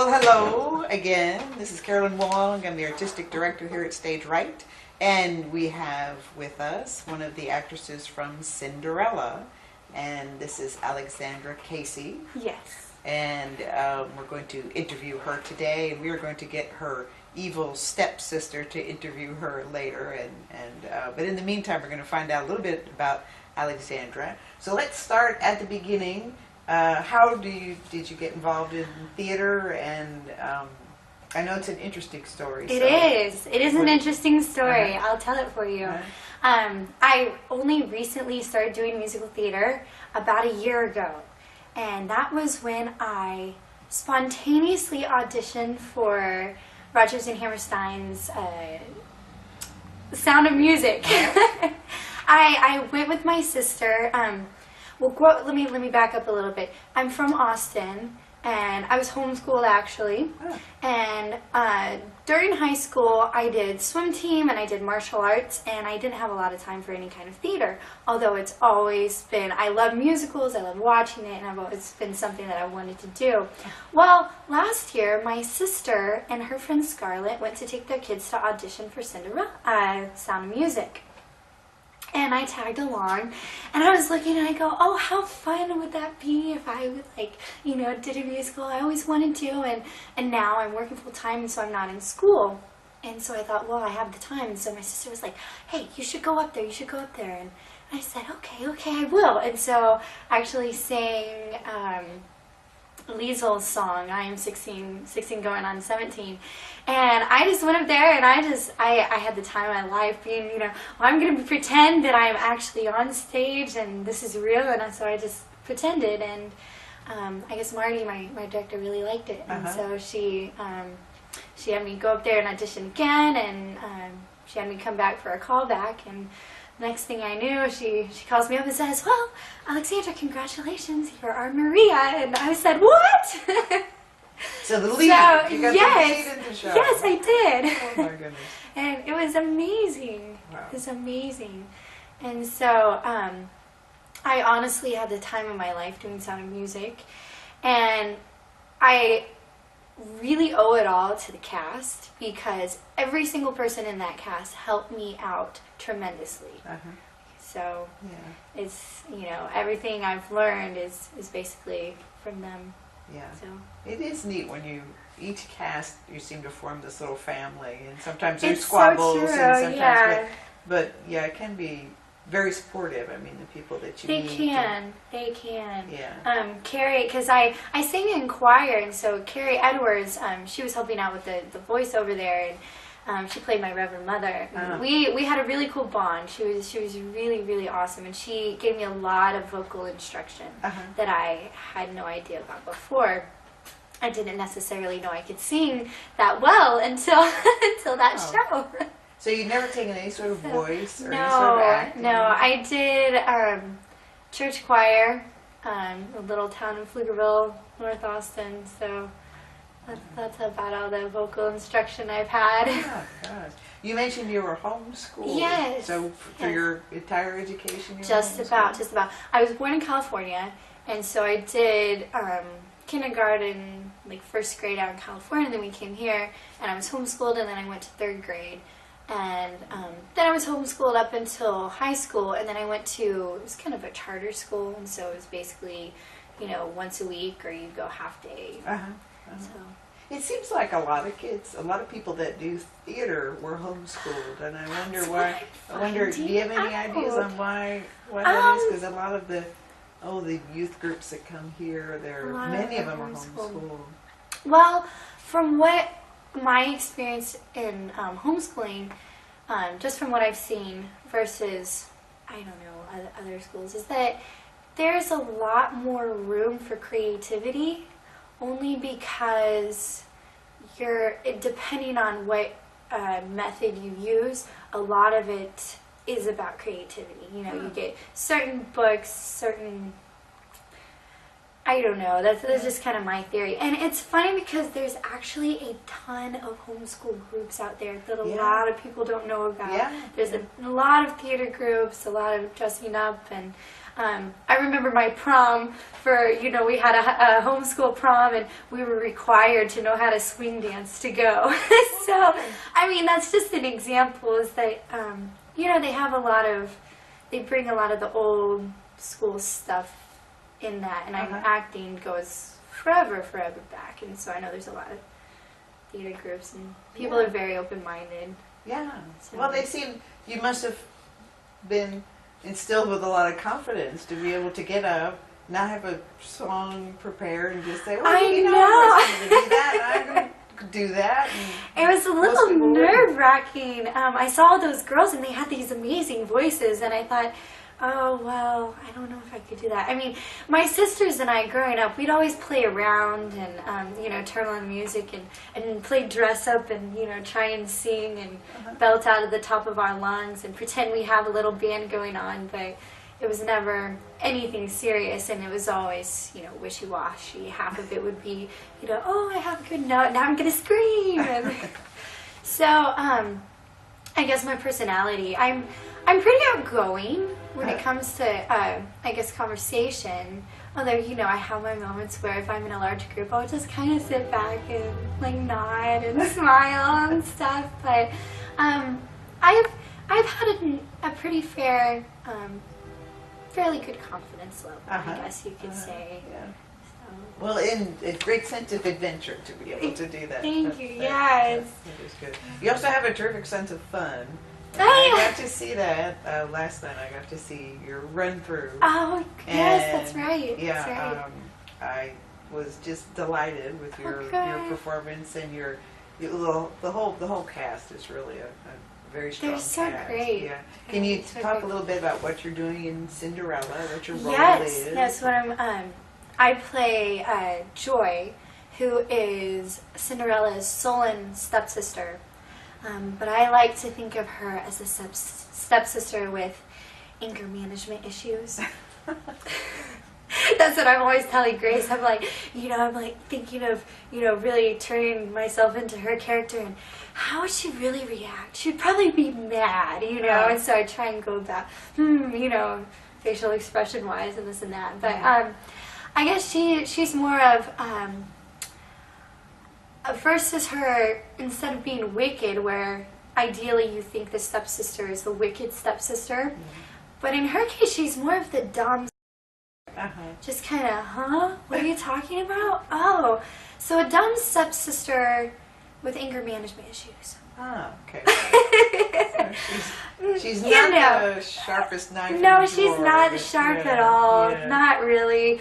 Well, hello again. This is Carolyn Wong. I'm the artistic director here at Stage Right. And we have with us one of the actresses from Cinderella. And this is Alexandra Casey. Yes. And we're going to interview her today. And we are going to get her evil stepsister to interview her later. But in the meantime, we're going to find out a little bit about Alexandra. So let's start at the beginning. How did you get involved in theater? And I know it's an interesting story. It is an interesting story. I'll tell it for you. I only recently started doing musical theater about a year ago. And that was when I spontaneously auditioned for Rodgers and Hammerstein's Sound of Music. I went with my sister. Well, let me back up a little bit. I'm from Austin, and I was homeschooled actually. Oh. And during high school, I did swim team and I did martial arts, and I didn't have a lot of time for any kind of theater. Although it's always been, I love musicals, I love watching it, and it's been something that I wanted to do. Well, last year, my sister and her friend Scarlett went to take their kids to audition for Cinderella, Sound of Music. And I tagged along, and I was looking, and I go, oh, how fun would that be if I would, did a musical. I always wanted to, and now I'm working full-time, so I'm not in school. And so I thought, well, I have the time. And so my sister was like, hey, you should go up there, And I said, okay, I will. And so I actually sang Eliza's song, I am 16 going on 17. And I just went up there, and I had the time of my life being, well, I'm going to pretend that I'm actually on stage and this is real. And so I just pretended, and I guess Marty, my director, really liked it. And so she had me go up there and audition again, and she had me come back for a callback. And next thing I knew, she calls me up and says, well, Alexandra, congratulations, you're our Maria. And I said, what? So the lead, you got the lead in the show. Yes, I did. Oh my goodness. And it was amazing. Wow. It was amazing. And so I honestly had the time of my life doing Sound of Music. And I really owe it all to the cast, because every single person in that cast helped me out tremendously. So it's, everything I've learned is basically from them. Yeah. So it is neat when each cast, you seem to form this little family, and sometimes there's squabbles, so true, and sometimes, but it can be very supportive. I mean, the people that you meet. They can. Yeah. Kerri, because I sang in choir, and so Kerri Edwards, she was helping out with the voiceover there, and she played my Reverend Mother. We had a really cool bond. She was really, really awesome, and she gave me a lot of vocal instruction that I had no idea about before. I didn't necessarily know I could sing that well until that show. So you'd never taken any sort of voice or any sort of acting? No, I did church choir, a little town in Pflugerville, North Austin, so that's about all the vocal instruction I've had. Oh, gosh. You mentioned you were homeschooled. Yes. So for your entire education you were Just about. I was born in California, and so I did kindergarten, first grade out in California, and then we came here, and I was homeschooled, and then I went to third grade. And then I was homeschooled up until high school, and then I went to, it was kind of a charter school, and so it was basically, once a week, or you'd go half day. So. It seems like a lot of people that do theater were homeschooled, and I wonder why. Do you have any ideas on why that is? Because a lot of the youth groups that come here, many of them are homeschooled. Well, from what my experience in homeschooling, just from what I've seen versus, other schools, is that there's a lot more room for creativity, only because depending on what method you use, a lot of it is about creativity. You get certain books, I don't know. That's just kind of my theory. And it's funny because there's actually a ton of homeschool groups out there that a lot of people don't know about. There's a lot of theater groups, a lot of dressing up, and I remember my prom we had a homeschool prom, and we were required to know how to swing dance to go. So, I mean, that's just an example, is that, they bring a lot of the old school stuff in that, and acting goes forever back, and so I know there's a lot of theater groups, and people are very open-minded. Yeah. So. Well, you must have been instilled with a lot of confidence to be able to get up, not have a song prepared, and just say, well, I I'm going to do that, I'm going to do that. It was a little nerve-wracking. I saw those girls, and they had these amazing voices, and I thought, oh, well, I don't know if I could do that. I mean, my sisters and I, growing up, we'd always play around and, turn on music and play dress-up and, try and sing and belt out of the top of our lungs and pretend we have a little band going on, but it was never anything serious, and it was always, wishy-washy. Half of it would be, oh, I have a good note, now I'm going to scream. And so, I guess my personality, I'm pretty outgoing when it comes to, conversation. Although, I have my moments where if I'm in a large group, I'll just kind of sit back and, nod and smile and stuff. But I've had a pretty fairly good confidence level, I guess you could say. Yeah. So. Well, in a great sense of adventure to be able to do that. Thank you, yes. That is good. You also have a terrific sense of fun. Oh, I got to see that last night. I got to see your run through. Oh, yes, that's right. Yeah, that's right. I was just delighted with your performance, and the whole cast is really a very strong cast. They're so great. Yeah. Can you talk a little bit about what you're doing in Cinderella? What your role is? Yes. What I play Joy, who is Cinderella's sullen stepsister. But I like to think of her as a stepsister with anger management issues. That's what I'm always telling Grace. I'm like, thinking of, really turning myself into her character, and how would she really react? She'd probably be mad, and so I try and go about, facial expression wise and this and that. But I guess she's more of, versus her, instead of being wicked, where ideally you think the stepsister is the wicked stepsister, but in her case she's more of the dumb, just kind of, what are you talking about? Oh, so a dumb stepsister with anger management issues. Oh, okay. So she's not the sharpest knife. No, she's not sharp at all. Yeah. Not really.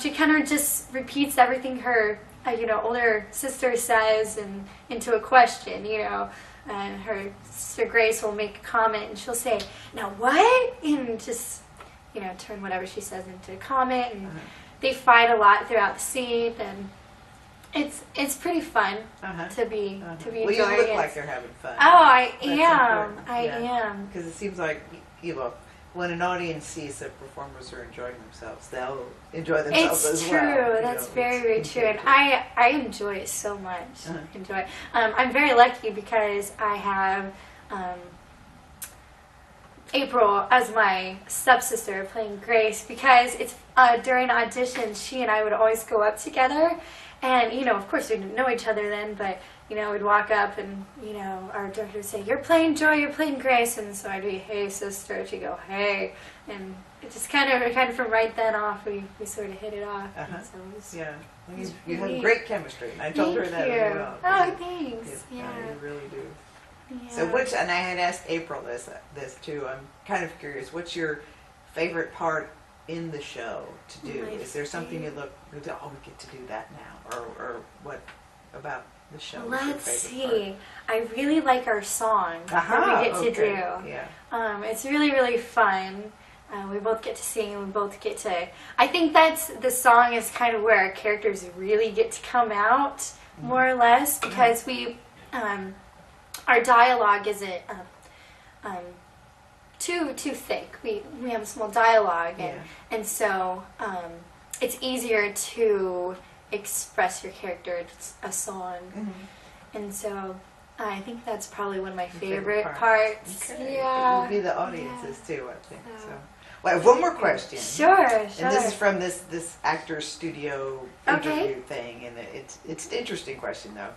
She kind of just repeats everything her older sister says and into a question, and her sister Grace will make a comment and she'll say, now what? And just, turn whatever she says into a comment, and they fight a lot throughout the scene, and it's pretty fun to be enjoying. Well, you look like they're having fun. Oh, I am. Because it seems like, when an audience sees that performers are enjoying themselves, they'll enjoy themselves as well. It's true. That's very true. And I enjoy it so much. Enjoy it. I'm very lucky because I have April as my stepsister playing Grace, because it's during auditions she and I would always go up together, and of course we didn't know each other then, but we'd walk up and, our director would say, you're playing Joy, you're playing Grace, and so I'd be, hey sister, she'd go, hey, and it just kind of from right then off we sort of hit it off. So you have great chemistry. I told her that as well. Oh, thanks. You really do. Yeah. So and I had asked April this too, I'm kind of curious, what's your favorite part in the show to do? Is there something you we get to do that now, or what about the show? Let's see. I really like our song that we get to do. Yeah. It's really, really fun. We both get to sing, and we both get to... I think the song is kind of where our characters really get to come out, more or less, because we... our dialogue isn't too thick. We have a small dialogue, and so it's easier to express your character. It's a song, and so I think that's probably one of my favorite parts. Okay. Yeah, it will be the audiences too, I think. So, Well, I have one more question. Sure. And this is from this actor's studio interview thing, and it's an interesting question though.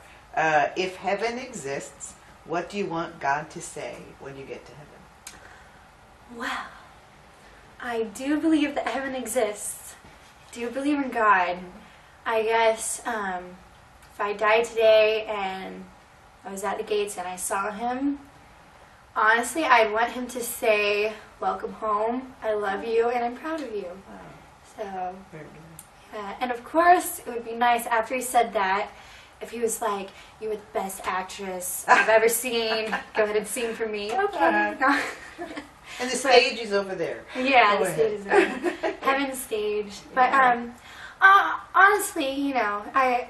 If heaven exists, what do you want God to say when you get to heaven? Well, I do believe that heaven exists. I do believe in God. I guess if I died today and I was at the gates and I saw him, honestly, I'd want him to say, "Welcome home, I love you, and I'm proud of you." So, yeah. And of course, it would be nice after he said that, if he was like, "You were the best actress I've ever seen, go ahead and sing for me." Okay. And the stage is over there. Yeah, the stage is over there. Heaven's stage. But honestly, you know, I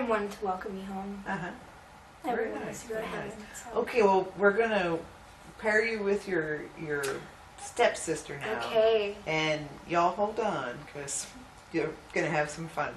wanted to welcome you home. Everyone wants to go to heaven. So. Okay, well, we're going to pair you with your stepsister now. Okay. And y'all hold on, because you're going to have some fun.